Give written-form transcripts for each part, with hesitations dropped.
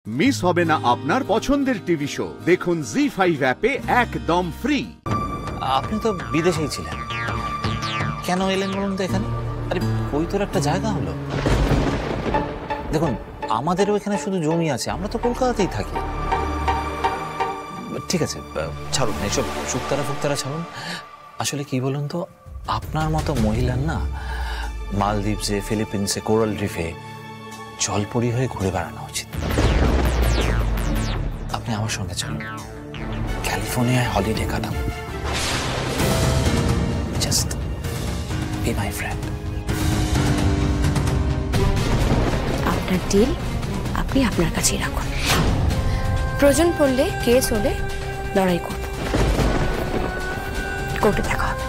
Miss হবে না আপনার পছন্দের টিভি শো। দেখুন জি5 অ্যাপে একদম ফ্রি। আপনি তো বিদেশেই ছিলেন, কেন এলেন বলুন তো এখানে? আরে ওই তোর একটা জায়গা হলো। দেখুন আমাদেরও এখানে শুধু জমি আছে, আমরা তো কলকাতাতেই থাকি। ঠিক আছে ছাড়ুন এসব শুক্তারা ফুক্তারা ছাড়ুন। আসলে কি বলুন তো, আপনার মতো মহিলার না মালদ্বীপসে, ফিলিপিন্সে, কোরাল রিফে জলপরি হয়ে ঘুরে বেড়ানো উচিত। আপনি আমার সঙ্গে চলুন, ক্যালিফোর্নিয়ায় হলিডে কাটান। Just be my friend. আপনার ডিল আপনি আপনার কাছেই রাখুন, প্রয়োজন পড়লে কেস হলে লড়াই করব, কোর্টে দেখা হবে।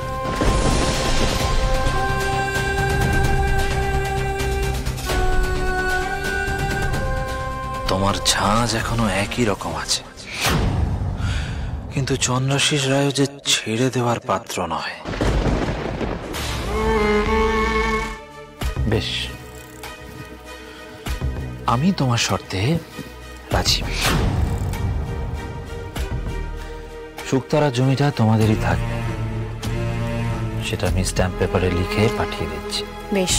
তোমার ঝাঁজ এখনো একই রকম আছে, কিন্তু চন্দ্রাশিস রায় যে ছেড়ে দেওয়ার পাত্র নয়। বেশ, আমি তোমার শর্তে রাজি। শুক্তারা জমিটা তোমাদেরই থাকবে, সেটা আমি স্ট্যাম্প পেপারে লিখে পাঠিয়ে দিচ্ছি। বেশ,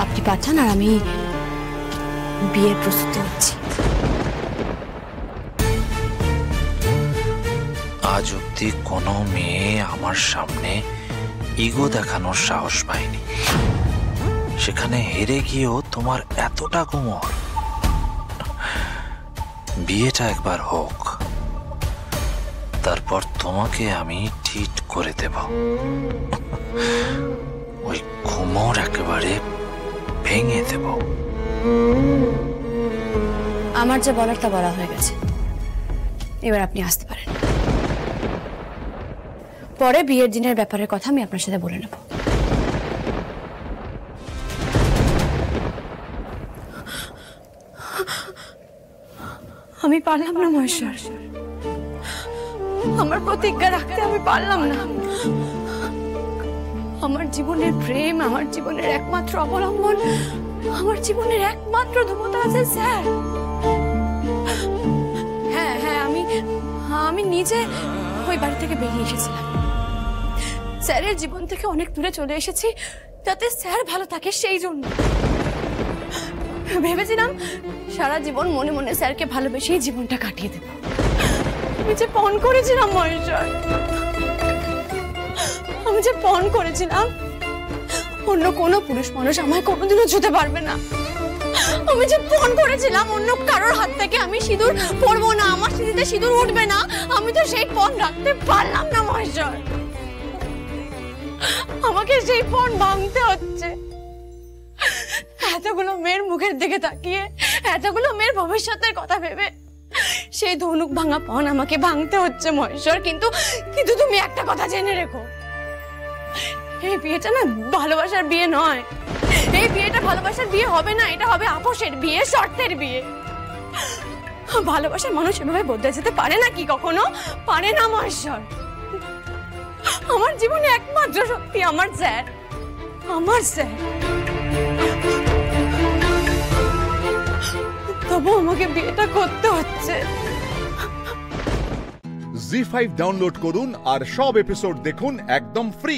আপনি পাঠান আর আমি বিয়ের প্রস্তুতি হচ্ছি। আজ অব্দি কোনো মেয়ে আমার সামনে ইগো দেখানোর সাহস পায়নি, সেখানে হেরে গিয়েও তোমার এতটা গুমর। বিয়েটা একবার হোক, তারপর তোমাকে আমি ঠিক করে দেব। ওই গুমর একেবারে ভেঙে দেব। আমার যে বলার তা বলা হয়ে গেছে, এবার আপনি আসতে পারেন। পরে বিয়ের দিনের ব্যাপারের কথা আমি আপনার সাথে বলে নেব। আমি পারলাম না মহেশ্বর, আমার প্রতিজ্ঞা রাখতে আমি পারলাম না। আমার জীবনের প্রেম, আমার জীবনের একমাত্র অবলম্বন, আমার জীবনের একমাত্র দেবতা আছে স্যার। হ্যাঁ হ্যাঁ, আমি নিজে ওই বাড়ি থেকে বেরিয়ে এসেছিলাম। স্যারের জীবন থেকে অনেক দূরে চলে এসেছি, যাতে স্যার ভালো থাকে সেই জন্য। ভেবেছিলাম সারা জীবন মনে মনে স্যারকে ভালোবেসেই জীবনটা কাটিয়ে দেব। আমি যে পণ করেছিলাম মহেশ্বর, আমি যে পণ করেছিলাম, অন্য কোনো পুরুষ মানুষ আমায় কোনোদিনও ছুঁতে পারবে না। আমি যে পণ করেছিলাম অন্য কারোর হাত থেকে আমি সিঁদুর পরবো না, আমার সিঁথিতে সিঁদুর উঠবে না, আমি তো সেই পণ রাখতে পারলাম না মহেশ্বর। আমাকে সেই পণ ভাঙতে হচ্ছে। এতগুলো মেয়ের মুখের দিকে তাকিয়ে, এতগুলো মেয়ের ভবিষ্যতের কথা ভেবে সেই ধনুক ভাঙা পণ আমাকে ভাঙতে হচ্ছে মহেশ্বর। কিন্তু তুমি একটা কথা জেনে রেখো, এই বিয়েটা না ভালোবাসার বিয়ে নয়। এই বিয়েটা ভালোবাসার বিয়ে হবে না, এটা হবে আপোষের বিয়ে, শর্তের বিয়ে। ভালোবাসার মানুষ এভাবে বদলে যেতে পারে না কি কখনো? পারে না মহেশ্বর। আমার জীবনে একমাত্র সত্যি আমার স্যার, আমার স্যার। তবু আমাকে বিয়েটা করতে হচ্ছে। জি5 ডাউনলোড করুন আর সব এপিসোড দেখুন একদম ফ্রি।